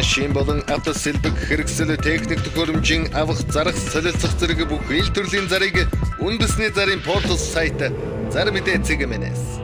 машин болон авто сэлбэг хэрэгсэл техник төхөөрөмжийн авах зарах солилцох зэрэг бүх ил төрлийн зарыг үндэсний зарын портал сайт зар мэдээ цэгмэнэс.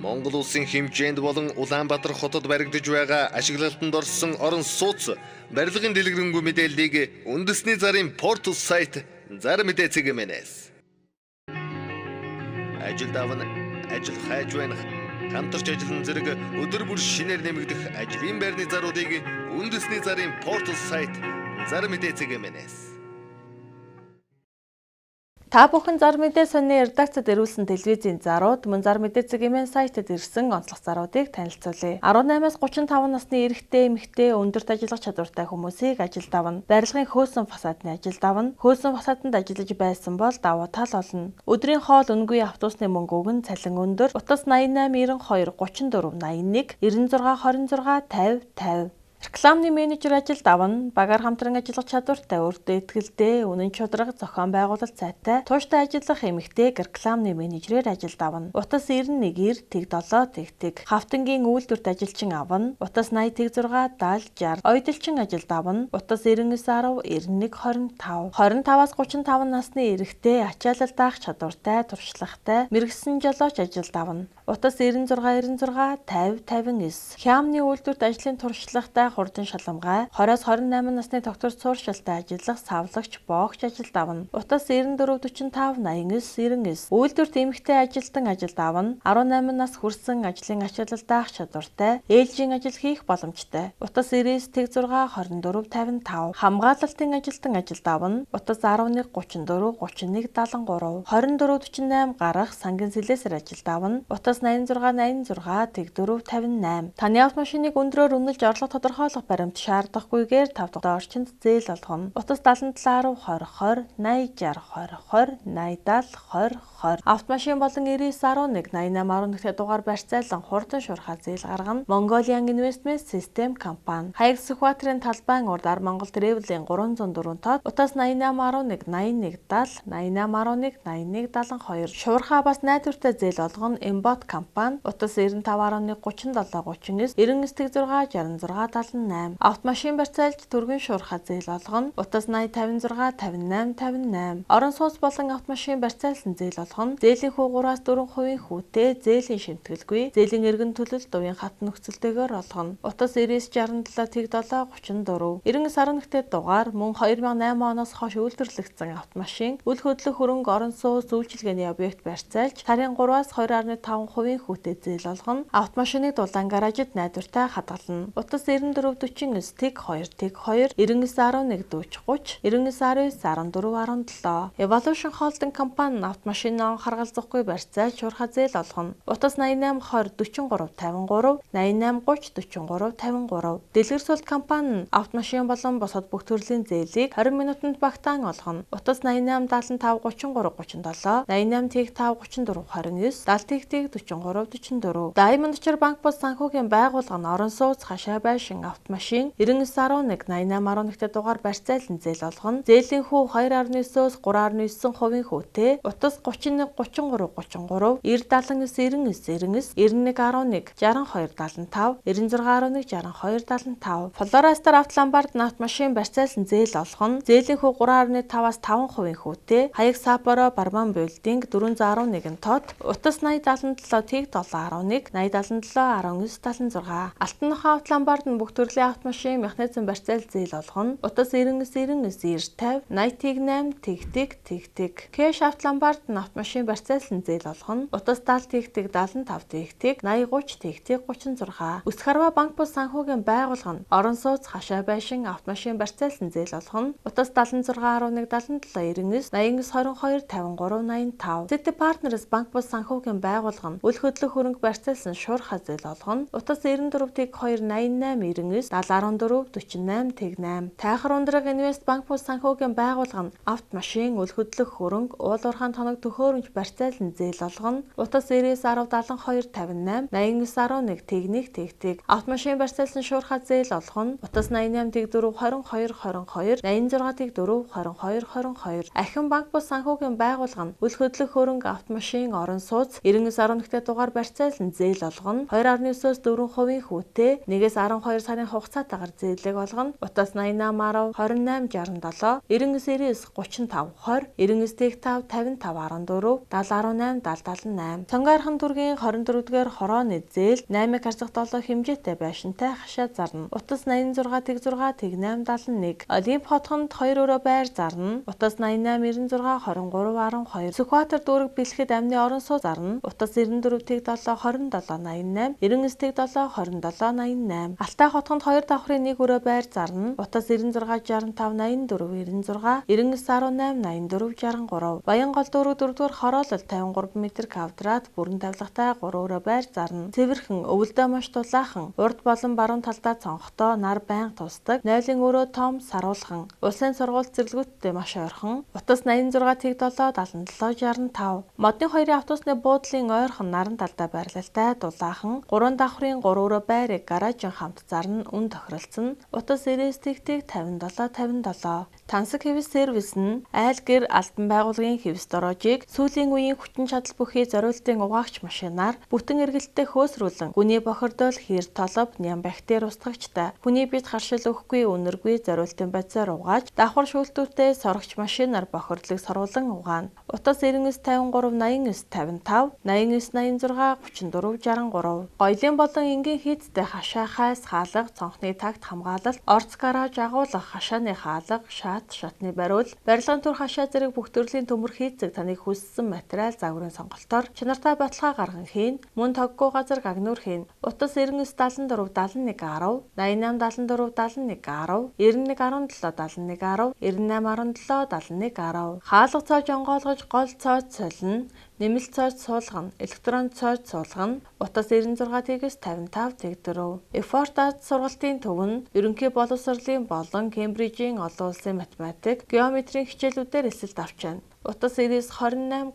Монгол улсын хэмжээнд болон Улаанбаатар хотод баригдаж байгаа ашиглалтанд орсон орон сууц барилгын дэлгэрэнгүй мэдээллийг үндэсний зарын портал сайт зар мэдээ цэгмэнэс. Ажил давна ажил хайж байна. Хамтарч ажиллан зэрэг өдөр бүр шинээр нэмэгдэх ажлын байрны заруудыг үндэсний зарын портал сайт зар мэдээ цэгмэнэс. Та бүхэн зар мэдээ сонины редакцид ирүүлсэн телевизийн зарууд мөн зар мэдээ цэгмэн сайтад ирсэн онцлог заруудыг танилцуулъя. 18-аас 35 насны эрэгтэй, эмэгтэй, өндөрт ажиллах чадвартай хүмүүсийг ажилд авна. Барилгын хөөсөн фасадны ажилд авна. Хөөсөн фасаданд ажиллаж байсан бол давуу тал олно. Өдрийн хоол үнгүй автобусны мөнгө өгн цалин өндөр. Утас 88 92 34 81 96 26 50 50. Рекламны менежер ажилд авна. Багаар хамтран ажиллах чадвартай, өөртөө итгэлтэй, үнэн чудраг, зохион байгуулалт сайтай, тууштай ажиллах эмэгтэй рекламны менежерээр ажилд авна. Утас 91 тэг 7 тэг. Хавтангийн үйлдвэрт ажилчин авна. Утас 80 6 70 60. Ойдолчин ажилд авна. Утас 99 10 91 25. 25-аас 35 насны эрэгтэй, ачаалал даах чадвартай, туршлагатай, мэрэгсэн жолооч ажилд авна. Утас 96 96 50 59. Хямны үйлдвэрт ажлын туршлагатай, хурдан шалгамгай, 20-аас 28 насны доктор сууршилтай ажиллах, савлагч, боогч ажилд авна. Утас 94 45 89 99. Үйлдвэрт эмэгтэй ажилтан ажилд авна. 18 нас хүрсэн ажлын ачаалал даах чадвартай, ээлжийн ажил хийх боломжтой. Утас 99 тэг 6 24 55. Хамгаалалтын ажилтан ажилд авна. Утас 11 34 31 73. 24 48 гарах сангийн сэлээсээр ажилд авна. Утас 86 86 тэг 4 58. Таны автомашиныг өндрөөр үнэлж орлого тодорхойлох баримт шаардахгүйгээр 5 дахь орчинд зээл олгоно. Утас 77 10 20 80 60 20 20 70 20 20. Автомашин болон 9911 8811 дугаар барьцаалан хурдан шуурхай зээл гаргана. Mongolian Investment System компани. Хаяг Сүхбаатарын талбайн урд Монгол Travel-ийн 304 тод. Утас 8811 81 70 8811 81 72. Шуурхай бас найдвартай зээл олгоно. Embot компани. Утас 9511 37 39 99 66 66 78. Автомашин барьцаалж түргэн шуурхай зээл олгоно. Утас 80 56 58 58. Орон сууц болон автомашин барьцаалсан зээл олгоно. Зээлийн хүү 3-аас 4% хүүтэй, зээлийн шимтгэлгүй, зээлийн эргэн төлөлт увийн хат нөхцөлтэйгээр олгоно. Утас 99 67 тэг 7 34. 9911 дугаар мөн 2008 оноос хойш үйлдвэрлэгдсэн автомашин үл хөдлөх хөрөнгө орон сууц үйлчилгээний объект барьцаалж сарын 3-аас 2.5% хүүтэй зээл олгоно. Автомашиныг дулаан гаражид найдвартай хадгална. Утас 94 49 тэг 2 тэг 2 99 11 40 30 99 19 14 17. Evolution Holding компани автомашин харгалзахгүй барьцаалж шуурхай зээл олгоно. Утас 88 20 43 53 88 30 43 53. Дэлгэр сул компани автомашин болон босод бүх төрлийн зээлийг 20 минутанд багтаан олгоно. Утас 88 75 33 37 88 тэг 5 34 29 70 тэг 43 44. Diamond Очир банк бус санхүүгийн байгууллага орон сууц хашаа байшин автомашин 9911 8811 дугаар барьцаалан зээл олгоно. Зээлийн хүү 2.9-өөс 3.9% хүүтэй. Утас 31 33 33 90 99 99 91 11 62 75 96 11 62 75. Flora Star Автоломбард автомашин барьцаалсан зээл олгоно. Зээлийн хүү 3.5-аас 5% хүүтэй. Хаяг Сапоро Барман Building 411 тод. Утас 80 77 тэг 711 80 77 19 76. Алтан нохой Автоломбард бүх төрлийн автомашин механизм барьцаал зээл олгоно. Утас 99 99 90 50 88 тэг. Кэш Автоломбард автомашин барьцаалсан зээл олгоно. Утас 70 тэг 75 тэг 80 30 тэг 36. Өсөх харва банк бус санхүүгийн байгууллага орон сууц хашаа байшин автомашин барьцаалсан зээл олгоно. Утас 76 11 77 99 89 22 53 85. City Partners банк бус санхүүгийн байгууллага үл хөдлөх хөрөнгө барьцаалсан шуурхай зээл олгоно. Утас 94 тэг 2 88 99 7014 48. Тайхар ундраг Инвест банк бус санхүүгийн байгууллага нь автомашин, үл хөдлөх хөрөнгө, уул уурхайн тоног төхөөрөмж барьцаалан зээл олгоно. Утас 99 10 72 58 89 11 тэгник тэгтэг. Автомашин барьцаалсан шуурхай зээл олгоно. Утас 88 4 22 22 86 4 22 22. Ахин банк бус санхүүгийн байгууллага нь үл хөдлөх хөрөнгө, автомашин, орон сууц 99 11-т дугаар барьцаалан зээл олгоно. 2.9-өөс 4% хүүтэй 1-12 сарын хугацаатаагаар зээлэг олгоно. Утас 88 10 28 67 99 35 20 99 5 55 14 70 18 70 78. Цонгойрхон дүргийн 24-р хорооны зээл 8 харцах 7 хэмжээтэй байшинтай хашаа зарна. Утас 86 6 8 71. Олимп хотхонд 2 өрөө байр зарна. Утас 88 96 23 12. Сүхбаатар дүүрэг бэлгэд амны орон суу зарна. Утас 94 7 27 88 99 7 27 88. Алтай хотхонд 2 давхрын 1 өрөө байр зарна. Утас 96 65 84 96 99 18 84 63. Баянгол дүүрэг 4-р хороолол 53 м2-д бүрэн тавилгатай 3 өрөө байр зарна. Цэвэрхэн өвөлдөө маш дулаахан урд болон баруун талдаа цонхтой нар байнга тусдаг. 0-ын өрөө том саруулхан. Улсын сургууль зэрлэгүүдтэй маш ойрхон. Утас 86 7 77 65. Модны 2-ын автобусны буудлын ойрхон наран талдаа байрлалтай дулаахан 3 давхрын 3 өрөө байрыг гаражин хамт зарна үн тохиролцсон. Утас 99 57 57. Тансаг хэвс сервис нь айл гэр албан байгууллагын хэвс дороожийг сүүлийн үеийн хүчин чадал бүхий зориултын угаагч машинаар бүтэн эргэлттэй хөөсрүүлэн гүний бохирдол, хэр толб, ням бактери устгагчтай хүний бид харшил өгөхгүй үнэргүй зориултын байцаар угааж давхар шүүлтүүтэй сорогч машинаар бохирдлыг соруулан угаана. Утас 99 53 89 55 89 86 34 63. Гоёлын болон энгийн хийцтэй хашаа хайс хаалга, цонхны тагт хамгаалалт, орц гараж агуулгах, хашааны хаалга, шатны бариул, барилгын төр хашаа зэрэг бүх төрлийн төмөр хийцэг таныг хүссэн материал загварын сонголтоор чанартай баталгаа гарган хийн, мөн тоггүй газар гагнуур хийн. Утас 99 74 71 10 88 74 71 10 91 17 71 10 98 17 71 10. Хаалга цоож онгоолгож гол цоож солино. Нэмэлт цоож суулгана. Электрон цоож суулгана. Утас 96 55 4. Эфорт аз сургалтын төв нь ерөнхий боловсролын болон Кембрижийн олон улсын математик, геометрийн хичээлүүдээр эсэлт авч байна. Утас 98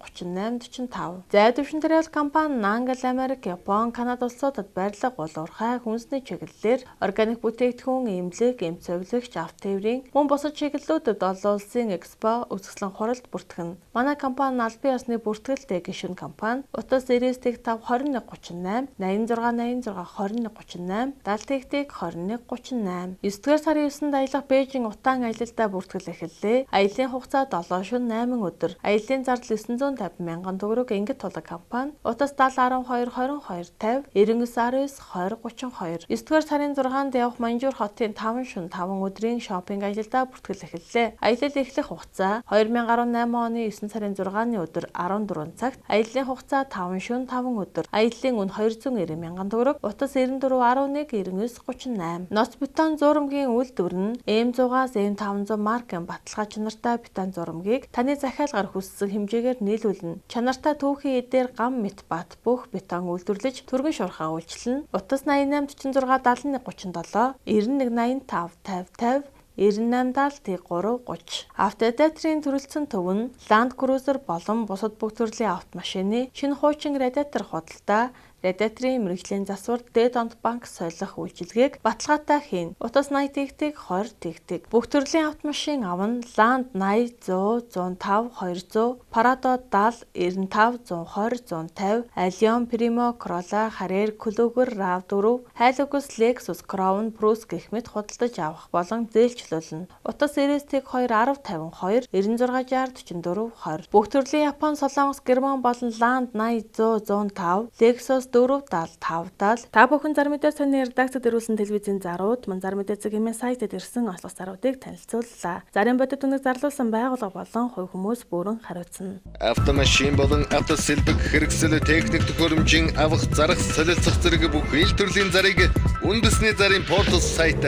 38 45. Зай дэвшинтерэл компани Англи, Америк, Япон, Канада улсуудад барилга, уул уурхай, хүнсний чиглэлээр органик бүтээгдэхүүн, эмнэлэг, эм цовлогч, авто тээврийн мөн бусад чиглэлүүдэд олон улсын экспо, үзэсгэлэн хуралд бүртгэн. Манай компани албан ёсны бүртгэлтэй гишүүн компани. Утас 99 5 21 38 86 86 21 38 70 21 38. 9-р сарын 9-нд аялах Бээжин утаан аялалдаа бүртгэл эхэллээ. Аяллаа хугацаа 7 шөнө 8 өдөр. Аяллаа зардал 950 мянган төгрөг ангид тулаг компани. Утас 70 12 22 50 99 19 20 32. 9-р сарын 6-нд явах Манжуур хотын 5 шөнө 5 өдрийн шопинг аялалдаа бүртгэл эхэллээ. Аялал эхлэх хугацаа 2018 оны 9 сарын 6-ны өдөр 14 цагт. Аяллаа хугацаа 5 шөнө 5 өдөр. Аяллаа үн 290 мянган төгрөг. Утас 94 11 99 38. Ноц бетон зуурамгийн үйлдвэр нь M100-аас M500 маркын баталгаа чанартай бетон зуурамгийг таны захиалгаар хүссэн хэмжээгээр нийлүүлнэ. Чанартай түүхийн эдээр гам мэт бат бүх бетон үйлдвэрлэж түргэн шуурхаа үйлчилнэ. Утас 88 46 71 37 91 85 50 50 98 70 3 30. Автодатрийн төрөлцсөн төв нь Land Cruiser болон бусад бүх төрлийн автомашины шинэ хуучин радиатор худалдаа, радиаторын мэргэжлийн засвар, дээд онт банк солих үйлчилгээг баталгаатай хийн. Утас 80 20 бүх төрлийн автомашин авна. Land 80 100 105 200, Parado 70 95 120 150, Allion, Primo, Corolla, Harrier, Kluger, RAV4, Hilux, Lexus, Crown, Prius гэх мэт худалдаж авах болон зээлчлүүлнэ. Утас 99 2 10 52 96 60 44 20. Бүх төрлийн Япон, Солонгос, Герман болон Land 80 100 105, Lexus 475 та бүхэн зар мэдээ сонины редакцид ирүүлсэн телевизийн зарууд мөн зар мэдээ цэг хэмээн сайтад ирсэн онцлог заруудыг танилцууллаа. Зарын бодит үнэг зарлуулсан байгууллага болон хувь хүмүүс бүрэн хариуцна. Автомашин болон автосэлбэг хэрэгсэл техник төхөөрөмжийн авах зарах солилцох зэрэг бүх ил төрлийн зарыг үндэсний зарын портал сайт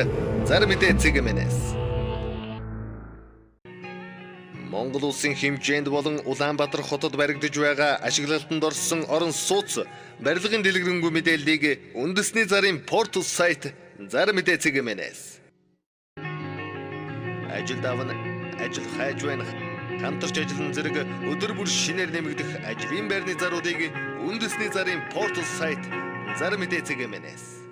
зар мэдээ цэг хэмээнээс Монгол улсын хэмжээнд болон Улаанбаатар хотод баригдаж байгаа ашиглалтанд орсон орон сууц барилгын дэлгэрэнгүй мэдээллийг үндэсний зарын портал сайт зар мэдээ цэгийн. Ажил давна, ажил хайж байна. Хамтарч ажиллан зэрэг өдөр бүр шинээр нэмэгдэх ажлын байрны заруудыг үндэсний зарын портал сайт зар мэдээ цэгийн.